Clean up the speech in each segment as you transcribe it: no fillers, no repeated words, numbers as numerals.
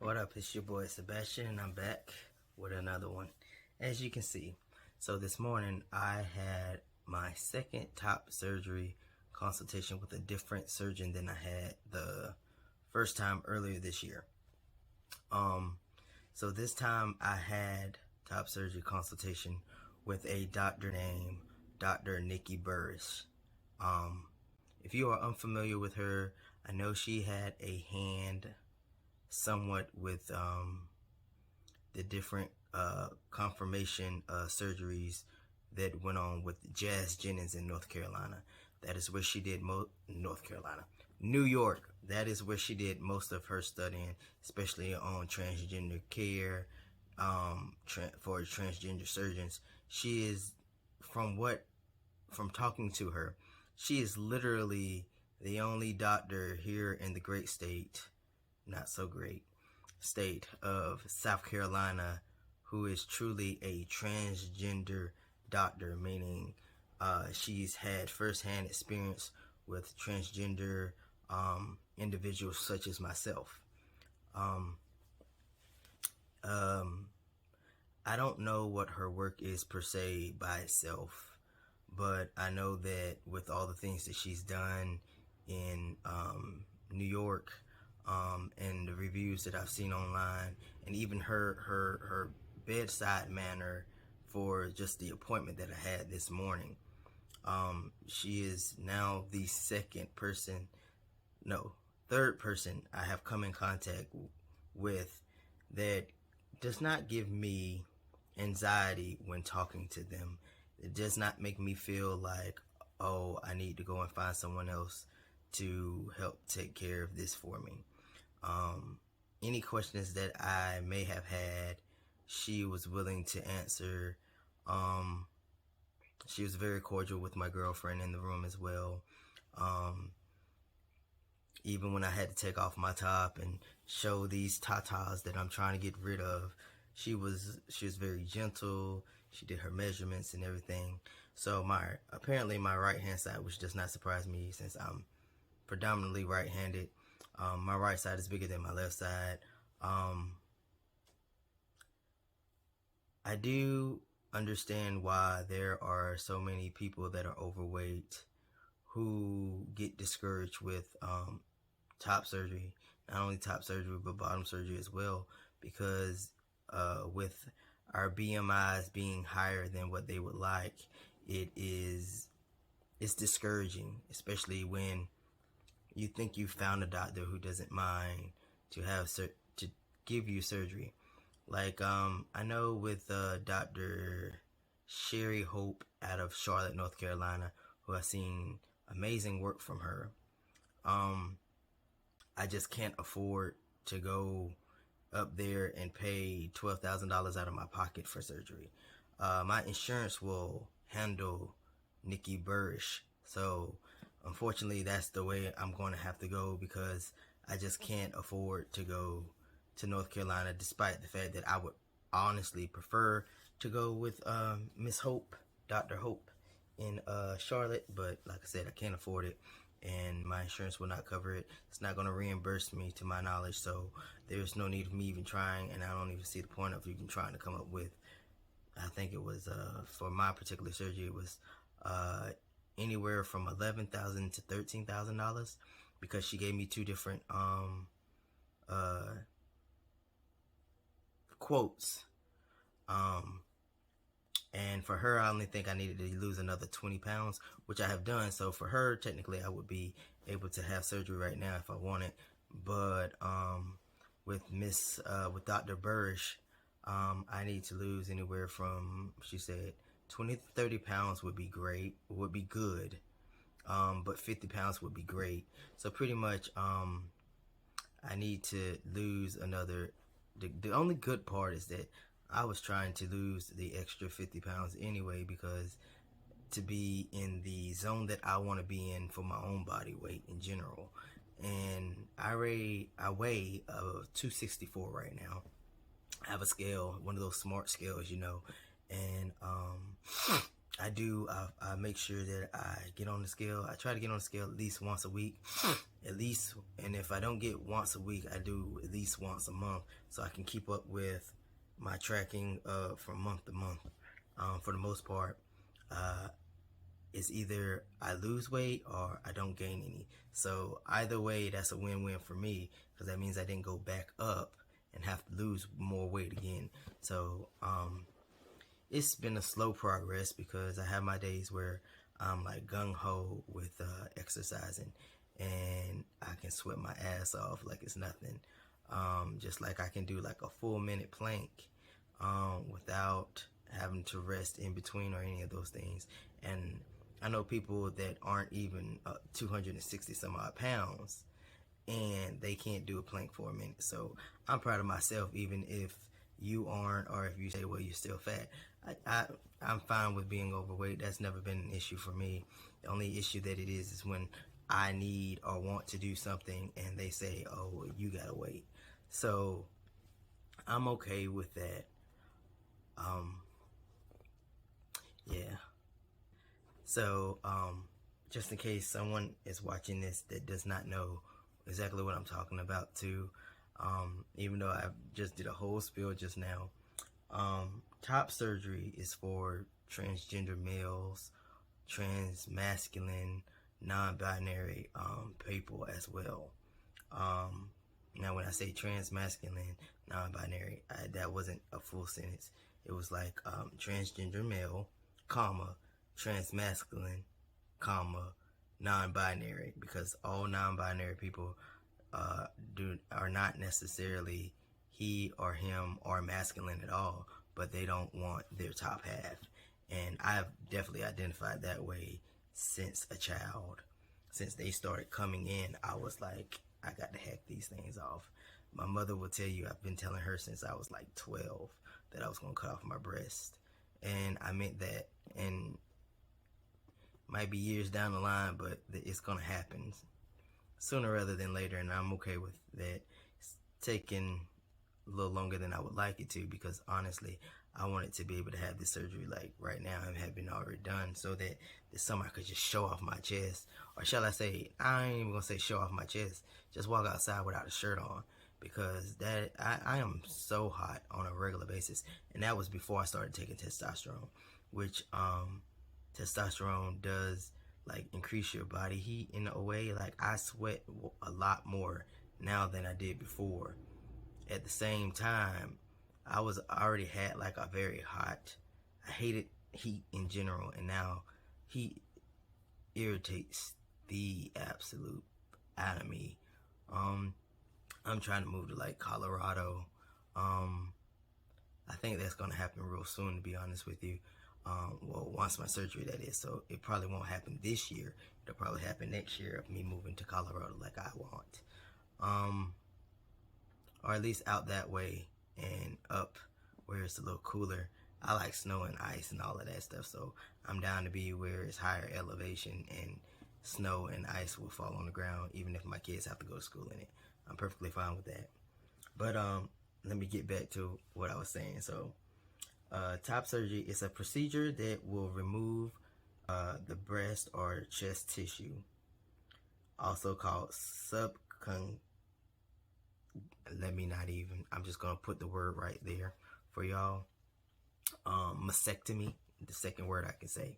What up? It's your boy Sebastian, and I'm back with another one. As you can see, so this morning I had my second top surgery consultation with a different surgeon than I had the first time earlier this year. So this time I had top surgery consultation with a doctor named Dr. Nikki Burish. If you are unfamiliar with her, I know she had a hand somewhat with the different confirmation surgeries that went on with Jazz Jennings in North Carolina. That is where she did North Carolina. New York, that is where she did most of her studying, especially on transgender care for transgender surgeons. She is, from talking to her, she is literally the only doctor here in the great state, not so great state of South Carolina, who is truly a transgender doctor, meaning she's had firsthand experience with transgender individuals such as myself. I don't know what her work is per se by itself, but I know that with all the things that she's done in New York, and the reviews that I've seen online, and even her bedside manner for just the appointment that I had this morning. She is now the third person I have come in contact with that does not give me anxiety when talking to them. It does not make me feel like, oh, I need to go and find someone else to help take care of this for me. Any questions that I may have had, she was willing to answer. She was very cordial with my girlfriend in the room as well. Even when I had to take off my top and show these tatas that I'm trying to get rid of, she was very gentle. She did her measurements and everything. So apparently my right hand side, which does not surprise me since I'm predominantly right-handed, my right side is bigger than my left side. I do understand why there are so many people that are overweight who get discouraged with top surgery. Not only top surgery, but bottom surgery as well, because with our BMIs being higher than what they would like, it's discouraging, especially when you think you found a doctor who doesn't mind to give you surgery. Like I know with Dr. Sherie Hope out of Charlotte, North Carolina, who I've seen amazing work from her. I just can't afford to go up there and pay $12,000 out of my pocket for surgery. My insurance will handle Nikki Burish, so unfortunately that's the way I'm going to have to go, because I just can't afford to go to North Carolina, despite the fact that I would honestly prefer to go with Miss Hope, Dr. Hope in Charlotte, but like I said, I can't afford it, and my insurance will not cover it. It's not going to reimburse me to my knowledge, so there's no need of me even trying, and I don't even see the point of even trying to come up with, I think it was for my particular surgery, it was anywhere from $11,000 to $13,000, because she gave me two different quotes. And for her, I only think I needed to lose another 20 pounds, which I have done. So for her, technically, I would be able to have surgery right now if I wanted. But with Dr. Burish, I need to lose anywhere from, she said, 20 to 30 pounds would be great, would be good. But 50 pounds would be great. So pretty much, I need to lose another. The only good part is that I was trying to lose the extra 50 pounds anyway, because to be in the zone that I want to be in for my own body weight in general. And I weigh 264 right now. I have a scale, one of those smart scales, and I make sure that I get on the scale. I try to get on the scale at least once a week, at least. And if I don't get once a week, I do at least once a month, so I can keep up with my tracking from month to month. For the most part, it's either I lose weight or I don't gain any. So either way, that's a win-win for me, because that means I didn't go back up and have to lose more weight again. So it's been a slow progress, because I have my days where I'm like gung-ho with exercising, and I can sweat my ass off like it's nothing. Just like I can do like a full minute plank without having to rest in between or any of those things. And I know people that aren't even 260 some odd pounds, and they can't do a plank for a minute. So I'm proud of myself, even if you aren't, or if you say, well, you're still fat. I'm fine with being overweight. That's never been an issue for me. The only issue that it is when I need or want to do something and they say, oh, well, you gotta wait. So I'm okay with that. Yeah. So just in case someone is watching this that does not know exactly what I'm talking about too, even though I just did a whole spiel just now, top surgery is for transgender males, trans-masculine, non-binary people as well. Now when I say trans-masculine, non-binary, that wasn't a full sentence. It was like transgender male, comma, trans-masculine, comma, non-binary, because all non-binary people are not necessarily he or him or masculine at all, but they don't want their top half. And I've definitely identified that way since a child. Since they started coming in, I was like, I got to hack these things off. My mother will tell you, I've been telling her since I was like 12 that I was going to cut off my breast. And I meant that. And might be years down the line, but it's going to happen sooner rather than later. And I'm okay with that. It's taking a little longer than I would like it to, because honestly, I wanted to be able to have this surgery like right now and have been already done, so that this summer I could just show off my chest. Or shall I say, I ain't even gonna say show off my chest, just walk outside without a shirt on, because that I am so hot on a regular basis. And that was before I started taking testosterone, which testosterone does like increase your body heat in a way. Like I sweat a lot more now than I did before. At the same time, I already had like a very hot, I hated heat in general, and now heat irritates the absolute out of me. I'm trying to move to like Colorado. I think that's gonna happen real soon, to be honest with you. Well, once my surgery, that is. So it probably won't happen this year. It'll probably happen next year of me moving to Colorado like I want. Or at least out that way and up where it's a little cooler. I like snow and ice and all of that stuff, so I'm down to be where it's higher elevation and snow and ice will fall on the ground, even if my kids have to go to school in it. I'm perfectly fine with that. But let me get back to what I was saying. So top surgery is a procedure that will remove the breast or chest tissue, also called I'm just gonna put the word right there for y'all. Mastectomy, the second word I can say.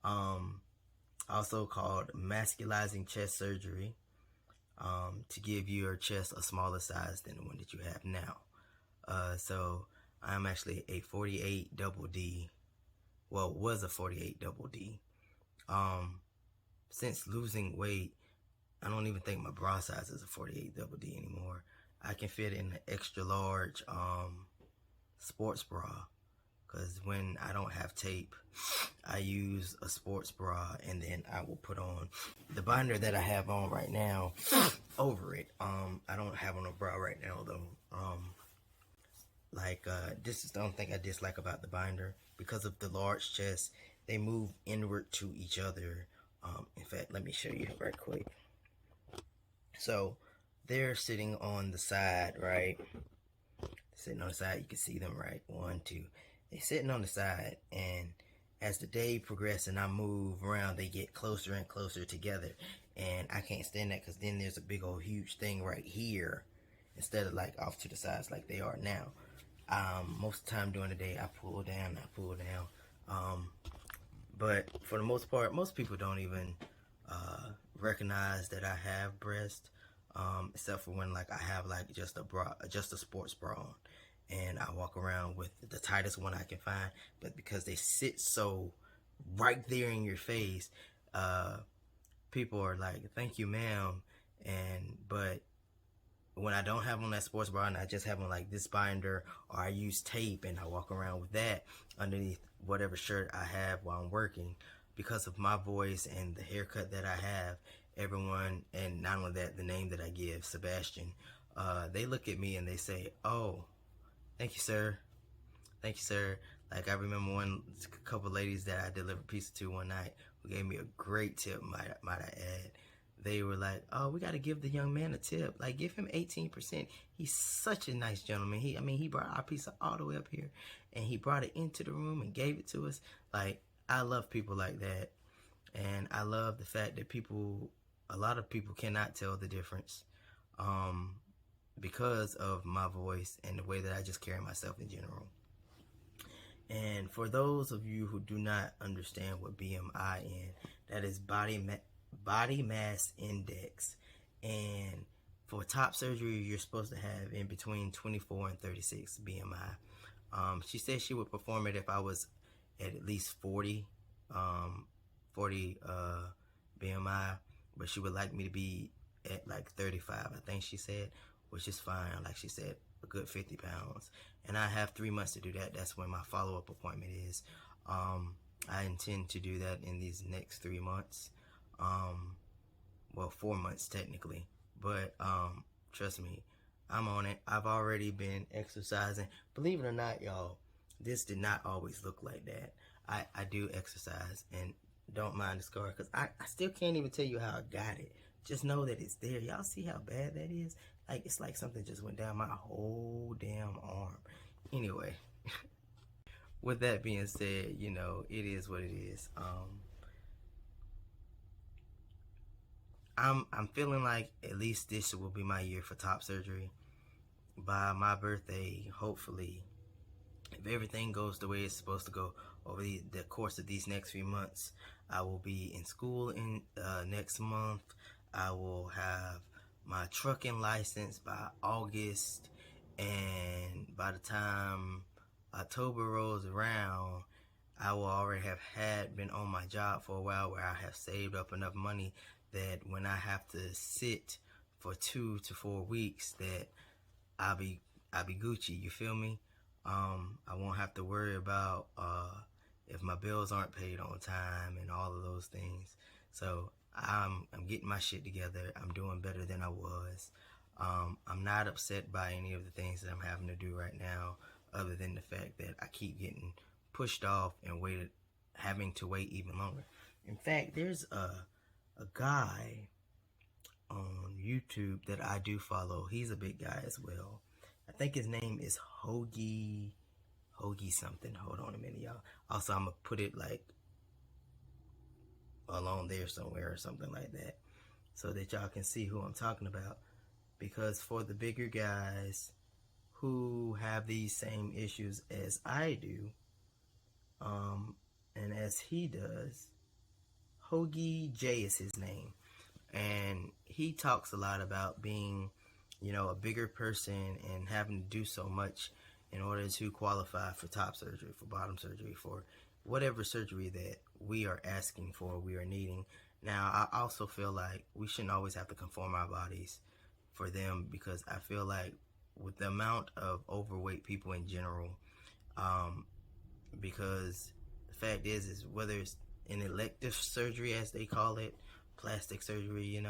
Also called masculizing chest surgery, to give your chest a smaller size than the one that you have now. So I'm actually a 48 double D. Well, was a 48 double D. Since losing weight, I don't even think my bra size is a 48 double D anymore. I can fit in an extra large sports bra, because when I don't have tape, I use a sports bra, and then I will put on the binder that I have on right now over it. I don't have on a bra right now though. This is the only thing I dislike about the binder. Because of the large chest, they move inward to each other. In fact, let me show you right quick. So they're sitting on the side, right? Sitting on the side, you can see them, right? 1, 2. They're sitting on the side, and as the day progresses and I move around, they get closer and closer together. And I can't stand that because then there's a big old huge thing right here instead of like off to the sides like they are now. Most of the time during the day, I pull down. But for the most part, most people don't even recognize that I have breasts, except for when like I have like just a sports bra on, and I walk around with the tightest one I can find. But because they sit so right there in your face, people are like, "Thank you, ma'am," but when I don't have on that sports bra and I just have on like this binder, or I use tape and I walk around with that underneath whatever shirt I have while I'm working, because of my voice and the haircut that I have, everyone, and not only that, the name that I give, Sebastian, they look at me and they say, "Oh, thank you, sir. Thank you, sir." Like, I remember a couple ladies that I delivered pizza to one night who gave me a great tip, might I add. They were like, "Oh, we got to give the young man a tip. Like, give him 18%. He's such a nice gentleman. He brought our pizza all the way up here, and he brought it into the room and gave it to us." Like, I love people like that, and I love the fact that a lot of people cannot tell the difference, because of my voice and the way that I just carry myself in general. And for those of you who do not understand what BMI is, that is body mass index. And for top surgery, you're supposed to have in between 24 and 36 BMI. She said she would perform it if I was at least 40 BMI, but she would like me to be at like 35, I think she said, which is fine. Like she said, a good 50 pounds. And I have 3 months to do that. That's when my follow-up appointment is. I intend to do that in these next 3 months. Well, 4 months technically, but trust me, I'm on it. I've already been exercising. Believe it or not, y'all, this did not always look like that. I do exercise, and don't mind the scar, because I still can't even tell you how I got it. Just know that it's there. Y'all see how bad that is? Like, it's like something just went down my whole damn arm. Anyway, with that being said, it is what it is. I'm feeling like at least this will be my year for top surgery. By my birthday, hopefully, if everything goes the way it's supposed to go over the course of these next few months, I will be in school in next month. I will have my trucking license by August, and by the time October rolls around, I will already have been on my job for a while, where I have saved up enough money that when I have to sit for 2 to 4 weeks, that I'll be Gucci. You feel me? I won't have to worry about if my bills aren't paid on time and all of those things. So I'm getting my shit together. I'm doing better than I was. I'm not upset by any of the things that I'm having to do right now, other than the fact that I keep getting pushed off and having to wait even longer. In fact, there's a guy on YouTube that I do follow. He's a big guy as well. I think his name is Hoagie something. Hold on a minute, y'all. Also, I'm gonna put it like along there somewhere or something like that, so that y'all can see who I'm talking about. Because for the bigger guys who have these same issues as I do, and as he does, Hoagie J is his name, and he talks a lot about being, a bigger person and having to do so much in order to qualify for top surgery, for bottom surgery, for whatever surgery that we are asking for, we are needing. Now, I also feel like we shouldn't always have to conform our bodies for them, because I feel like with the amount of overweight people in general, because the fact is whether it's an elective surgery, as they call it, plastic surgery,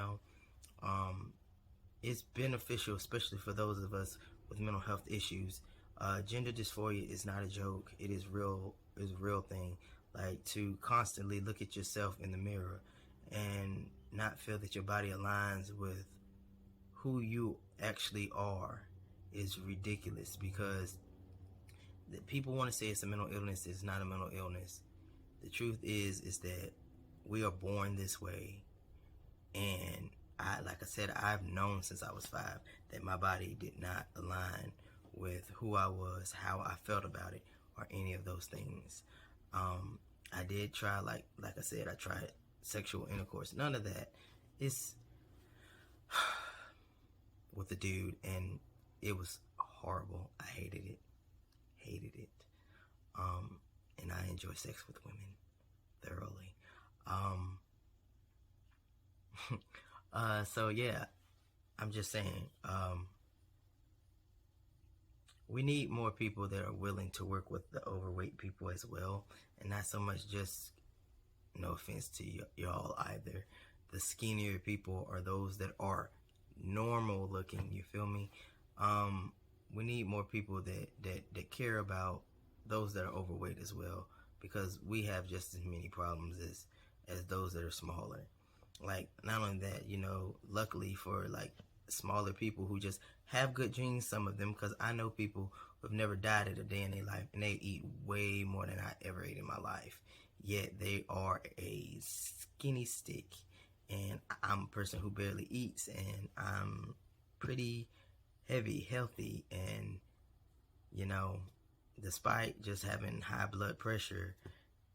it's beneficial, especially for those of us with mental health issues. Gender dysphoria is not a joke. It is real. It's a real thing. Like, to constantly look at yourself in the mirror and not feel that your body aligns with who you actually are is ridiculous, because people want to say it's a mental illness. It's not a mental illness. The truth is that we are born this way, and like I said, I've known since I was 5 that my body did not align with who I was, how I felt about it, or any of those things. I did try, like I said, I tried sexual intercourse. None of that. It's with the dude, and it was horrible. I hated it. And I enjoy sex with women thoroughly. So yeah, I'm just saying, we need more people that are willing to work with the overweight people as well, and not so much just, no offense to y'all either, the skinnier people or those that are normal looking, you feel me? We need more people that care about those that are overweight as well, because we have just as many problems as those that are smaller. Like, not only that, luckily for like smaller people who just have good genes, some of them, because I know people who have never died at a day in their life, and they eat way more than I ever ate in my life, yet they are a skinny stick. And I'm a person who barely eats, and I'm pretty heavy, healthy, and despite just having high blood pressure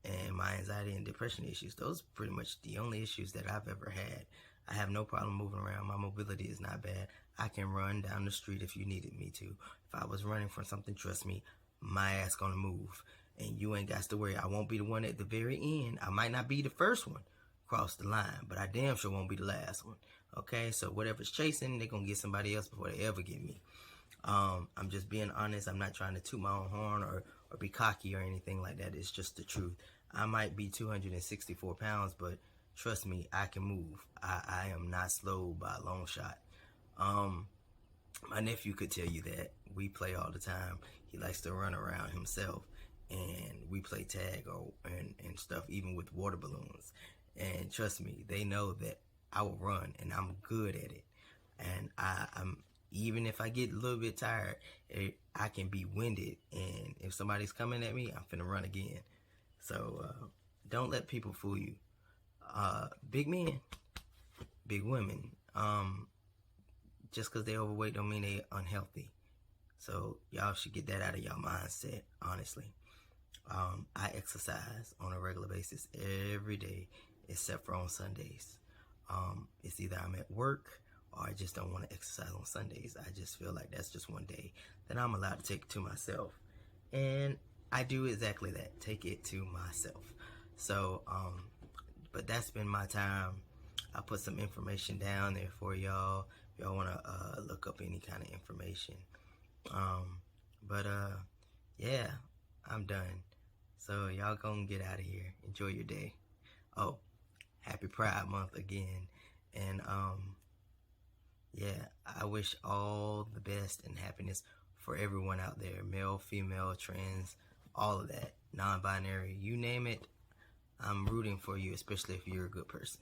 and my anxiety and depression issues, those are pretty much the only issues that I've ever had. I have no problem moving around. My mobility is not bad. I can run down the street if you needed me to. If I was running from something, trust me, my ass gonna move. And you ain't got to worry. I won't be the one at the very end. I might not be the first one across the line, but I damn sure won't be the last one. Okay, so whatever's chasing, they're gonna get somebody else before they ever get me. I'm just being honest. I'm not trying to toot my own horn or be cocky or anything like that. It's just the truth. I might be 264 pounds, but trust me, I can move. I am not slow by a long shot. My nephew could tell you that. We play all the time. He likes to run around himself, and we play tag and stuff, even with water balloons. And trust me, they know that I will run, and I'm good at it. And I'm even if I get a little bit tired, I can be winded, and if somebody's coming at me, I'm finna run again. So don't let people fool you. Big men, big women, just because they're overweight don't mean they're unhealthy. So y'all should get that out of y'all mindset, honestly. I exercise on a regular basis every day except for on Sundays. It's either I'm at work or I just don't want to exercise on Sundays. I just feel like that's just one day that I'm allowed to take to myself. And I do exactly that, take it to myself. So, but that's been my time. I put some information down there for y'all. If y'all want to look up any kind of information. Yeah, I'm done. So y'all gonna get out of here. Enjoy your day. Oh, happy Pride Month again. And yeah, I wish all the best and happiness for everyone out there. Male, female, trans, all of that. Non-binary, you name it. I'm rooting for you, especially if you're a good person.